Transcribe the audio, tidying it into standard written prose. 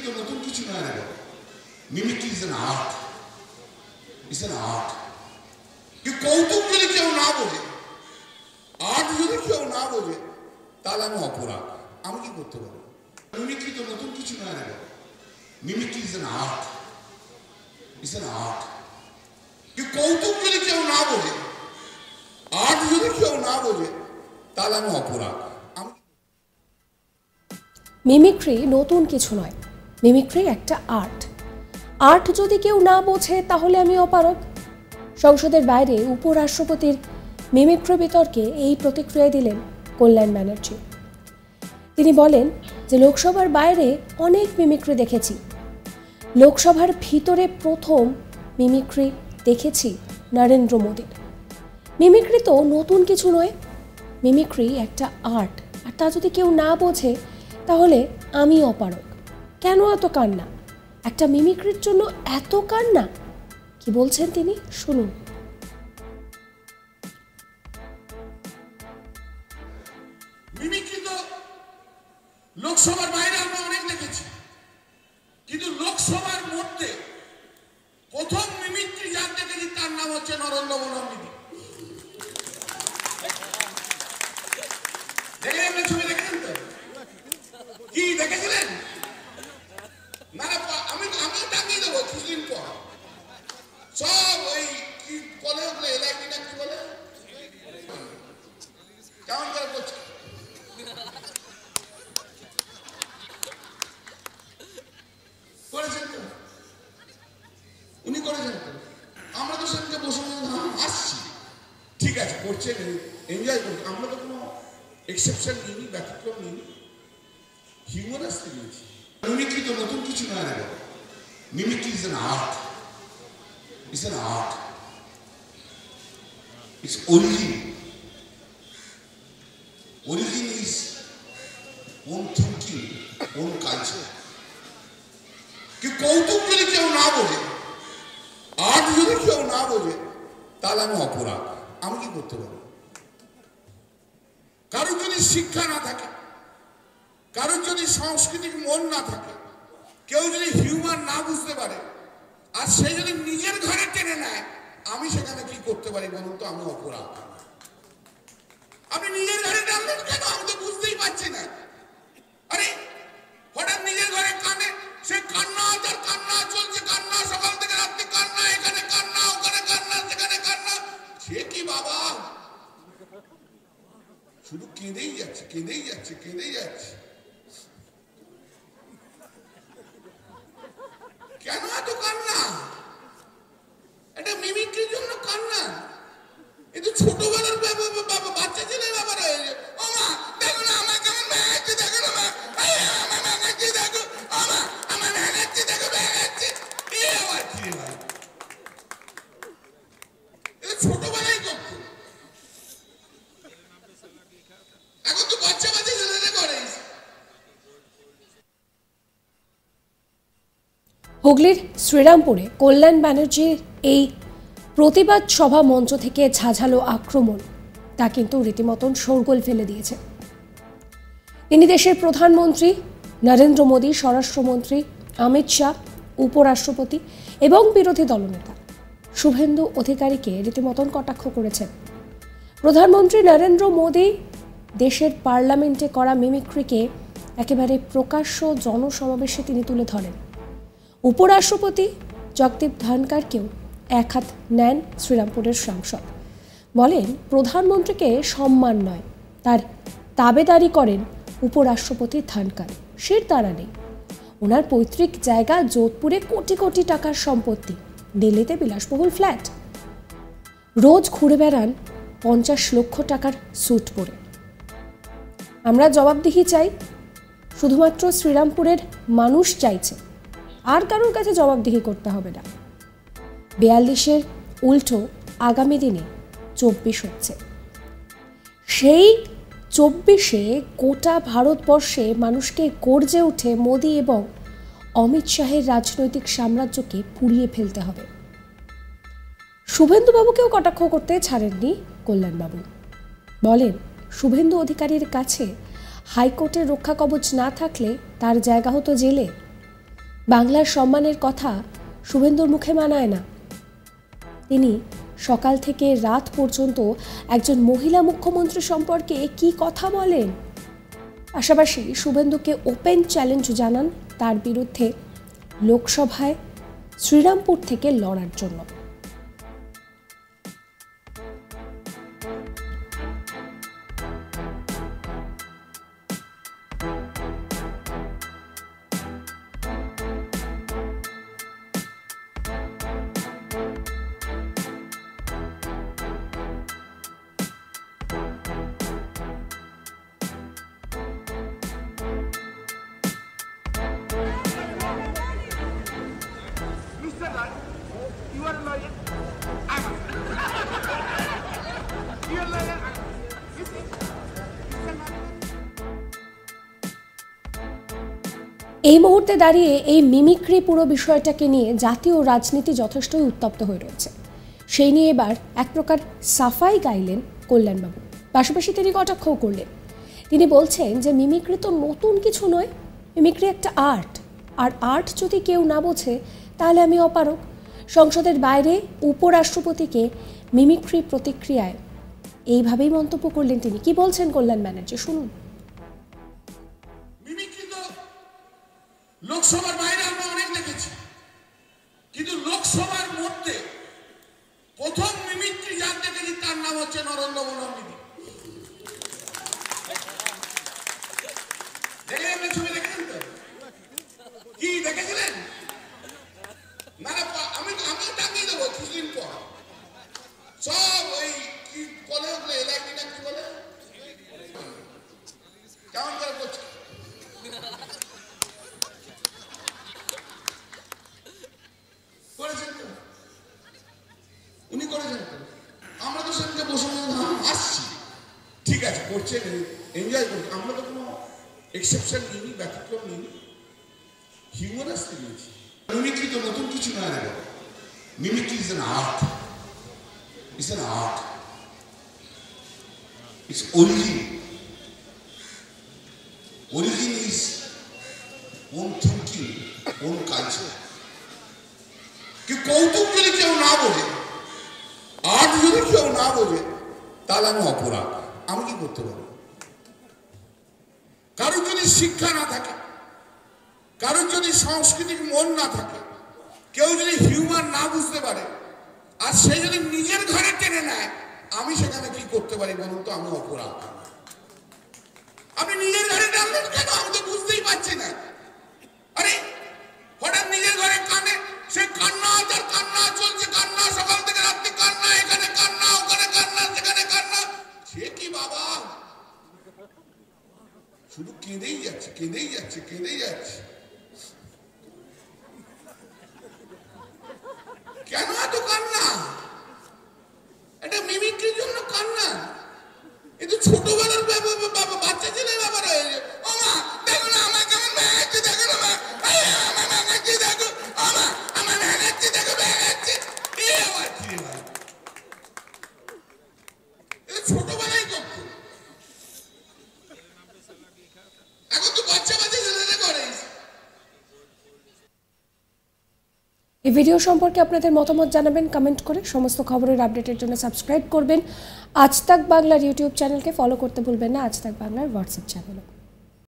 তো নতুন কিছু নয় না। Mimicry is an art, is an art. কি কৌতুক যদি কেউ না বোঝে, আর্ট যদি কেউ না বোঝে, তাহলে আমি অপরাধ। আমি কি করতে পারবো? মিমিক্রি তো নতুন কিছু নয় না। Mimicry is an art, is an art. কি কৌতুক যদি কেউ না বোঝে, আর্ট যদি কেউ না বোঝে, তাহলে আমি অপরাধ। মিমিক্রি নতুন কিছু নয়, মিমিক্রি একটা আর্ট। আর্ট যদি কেউ না বোঝে তাহলে আমি অপারগ। সংসদের বাইরে উপরাষ্ট্রপতির মিমিক্রি বিতর্কে এই প্রতিক্রিয়া দিলেন কল্যাণ ব্যানার্জি। তিনি বলেন যে লোকসভার বাইরে অনেক মিমিক্রি দেখেছি, লোকসভার ভিতরে প্রথম মিমিক্রি দেখেছি নরেন্দ্র মোদীর। মিমিক্রি তো নতুন কিছু নয়, মিমিক্রি একটা আর্ট। আর তা যদি কেউ না বোঝে তাহলে আমি অপারগ। কেন এত কান্না? একটা মিমিক্রির জন্য এত কান্না? কি বলছেন তিনি, শুনুন। মিমিক্রি তো লোকসভার বাইরে আমরা অনেক দেখেছি, কিন্তু লোকসভার মধ্যে প্রথম মিমিক্রি যার দেখেছি তার নাম হচ্ছে নরেন্দ্র মোদী। দেখলেন ছবি, দেখলেন তো? কি দেখেছিলেন? না আমি টাঙিয়ে দেবো কিছুদিন পর সব ওই কি বলে ওগুলো, এলআইডি কি বলে, কেমন করে করছে করেছেন তো, উনি করেছেন তো। আমরা তো সেদিকে বসে আসছি, ঠিক আছে করছেন, এনজয় করছেন। আমরা তো কোনো এক্সেপশন নিইনি, ব্যতিক্রম নিইনি, হিউমারাসলি নিয়েছি। মিমিক্রি তো নতুন কিছু নয় না। Mimicry is an art, is an art. Its origin is own thinking, own culture. কি কৌতুক যদি কেউ না বোঝে, আর্ট যদি কেউ না বোঝে, তাহলে আমি অপরাধ। আমি কি করতে পারবো? কারোর যদি শিক্ষা না থাকে, কারোর যদি সাংস্কৃতিক মন না থাকে, কেউ যদি হিউমার না বুঝতে পারে, আর সে যদি নিজের ঘরে টেনে নেয়, আমি সেখানে কি করতে পারি বলুন তো? আমি অপরাধ। আপনি নিজের ঘরে টানলেন কেন? আমি তো বুঝতেই পারছি না। আরে হঠাৎ নিজের ঘরে কানে, সে কান্না, তার কান্না চলছে, কান্না সকাল থেকে রাত্রি, কান্না এখানে কান্না, ওখানে কান্না, সেখানে কান্না। সে কি বাবা? শুধু কেঁদেই যাচ্ছে, কেঁদেই যাচ্ছে, কেঁদেই যাচ্ছে। কেন এত কান্না? এটা মিমিক্রির জন্য কান্না? এ তো ছোটবেলার বাচ্চা ছেলের ব্যাপার হয়ে যায়। ও মা দেখো না আমার কেমন ভেঙাচ্ছে, দেখো না মা, আমার ভেঙাচ্ছে, দেখো আমার ভেঙাচ্ছে, দেখো ভেঙাচ্ছে। এ আবার কি ভাই? এটা ছোটবেলায় করতো, এখন তো বাচ্চা বাচ্চা ছেলেরা করে। হুগলির শ্রীরামপুরে কল্যাণ ব্যানার্জির এই প্রতিবাদ সভা মঞ্চ থেকে ঝাঝালো আক্রমণ তা কিন্তু রীতিমতন শোরগোল ফেলে দিয়েছে। তিনি দেশের প্রধানমন্ত্রী নরেন্দ্র মোদী, স্বরাষ্ট্রমন্ত্রী অমিত শাহ, উপরাষ্ট্রপতি এবং বিরোধী দলনেতা শুভেন্দু অধিকারীকে রীতিমতন কটাক্ষ করেছেন। প্রধানমন্ত্রী নরেন্দ্র মোদী দেশের পার্লামেন্টে করা মিমিক্রিকে একেবারে প্রকাশ্য জনসমাবেশে তিনি তুলে ধরেন। উপরাষ্ট্রপতি জগদীপ ধনকরকেও এক হাত নেন শ্রীরামপুরের সাংসদ। বলেন প্রধানমন্ত্রীকে সম্মান নয়, তার তাবেদারি করেন উপরাষ্ট্রপতি ধনকর। সের দ্বারা নেই। ওনার পৈতৃক জায়গা যোধপুরে কোটি কোটি টাকার সম্পত্তি, দিল্লিতে বিলাসবহুল ফ্ল্যাট, রোজ ঘুরে বেড়ান 50 লক্ষ টাকার স্যুট পরে। আমরা জবাবদিহি চাই, শুধুমাত্র শ্রীরামপুরের মানুষ চাইছে, আর কারোর কাছে জবাবদিহি করতে হবে না। 42-এর উল্টো আগামী দিনে 24 হচ্ছে। সেই 24-এ গোটা ভারতবর্ষে মানুষকে গর্জে উঠে মোদী এবং অমিত শাহের রাজনৈতিক সাম্রাজ্যকে পুড়িয়ে ফেলতে হবে। শুভেন্দুবাবুকেও কটাক্ষ করতে ছাড়েননি কল্যাণবাবু। বলেন শুভেন্দু অধিকারীর কাছে হাইকোর্টের রক্ষা কবচ না থাকলে তার জায়গা হতো জেলে। বাংলার সম্মানের কথা শুভেন্দুর মুখে মানায় না। তিনি সকাল থেকে রাত পর্যন্ত একজন মহিলা মুখ্যমন্ত্রী সম্পর্কে কি কথা বলেন। পাশাপাশি শুভেন্দুকে ওপেন চ্যালেঞ্জ জানান তার বিরুদ্ধে লোকসভায় শ্রীরামপুর থেকে লড়ার জন্য। Mr. Raj, you are a lawyer. I'm a you are a lawyer. You see, এই মুহূর্তে দাঁড়িয়ে এই মিমিক্রি পুরো বিষয়টাকে নিয়ে জাতীয় রাজনীতি যথেষ্টই উত্তপ্ত হয়ে রয়েছে। সেই নিয়ে এবার এক প্রকার সাফাই গাইলেন কল্যাণবাবু, পাশাপাশি তিনি কটাক্ষও করলেন। তিনি বলছেন যে মিমিক্রি তো নতুন কিছু নয়, মিমিক্রি একটা আর্ট, আর আর্ট যদি কেউ না বোঝে তাহলে আমি অপারগ। সংসদের বাইরে উপরাষ্ট্রপতিকে মিমিক্রি প্রতিক্রিয়ায় এইভাবেই মন্তব্য করলেন তিনি। কি বলছেন কল্যাণ ব্যানার্জি, শুনুন। মিমিক্রি তো লোকসভার বাইরে আমরা অনেক দেখেছি, কিন্তু লোকসভার মধ্যে প্রথম মিমিক্রি যার দেখেছি তার নাম হচ্ছে নরেন্দ্র মোদী। দেখেন না, ছবি দেখেছেন তো? কি দেখেছিলেন? না না, আমি টাঙিয়ে দেবো কিছুদিন পর সব ওই কি বলে ওগুলো, এলআইডি না কি বলে, কেমন করে করছে। করেছেন তো, উনি করেছেন তো, আমরা তো সেদিকে বসে আসছি, ঠিক আছে করছেন, এনজয় করছেন, আমরা তো কোনো এক্সেপশন নিইনি, ব্যতিক্রম নিইনি, হিউমারাসলি নিয়েছি। মিমিক্রি তো নতুন কিছু নয় রে বাবা। Mimicry is an art, it's an art, its origin. Origin is own thinking, own culture. কি কৌতুক যদি কেউ না বোঝে, আর্ট যদি কেউ না বোঝে, তাহলে আমি অপরাধ। আমি কি করতে পারি? কারোর যদি শিক্ষা না থাকে, কারোর যদি সাংস্কৃতিক মন না থাকে, কেউ যদি হিউমার না বুঝতে পারে, আর সে যদি নিজের ঘরে টেনে নেয়, আমি সেখানে কি করতে পারি বলুন তো? আমি অপরাধ। আপনি নিজের ঘরে টানলেন কেন? আমি তো বুঝতেই পারছি না। আরে হঠাৎ নিজের ঘরে কানে, সে কান্না, তার কান্না চলছে, কান্না সকাল থেকে রাত্রি কান্না, এখানে কান্না, ওখানে কান্না, সেখানে কান্না। সে কি বাবা, শুধু কেঁদেই যাচ্ছে, কেঁদেই যাচ্ছে, কেঁদেই যাচ্ছে। কেন এত কান্না? এটা মিমিক্রির জন্য কান্না? এই তো ছোটবেলার বাচ্চা ছেলের ব্যাপার হয়ে যায়। ও মা দেখো না আমার কেমন ভেঙেছে, দেখো না মা, আমার ভেঙেছে, দেখো আমার ভেঙেছে, দেখো ভেঙেছে। এ আবার কি হয়? এটা ছোটবেলায় করতো, এখন তো বাচ্চা বাচ্চা ছেলেরা করে। এই ভিডিও সম্পর্কে আপনাদের মতামত জানাবেন কমেন্ট করে। সমস্ত খবরের আপডেটের জন্য সাবস্ক্রাইব করবেন আজ তাক বাংলার ইউটিউব চ্যানেলকে, ফলো করতে ভুলবেন না আজ তাক বাংলার হোয়াটসঅ্যাপ চ্যানেলও।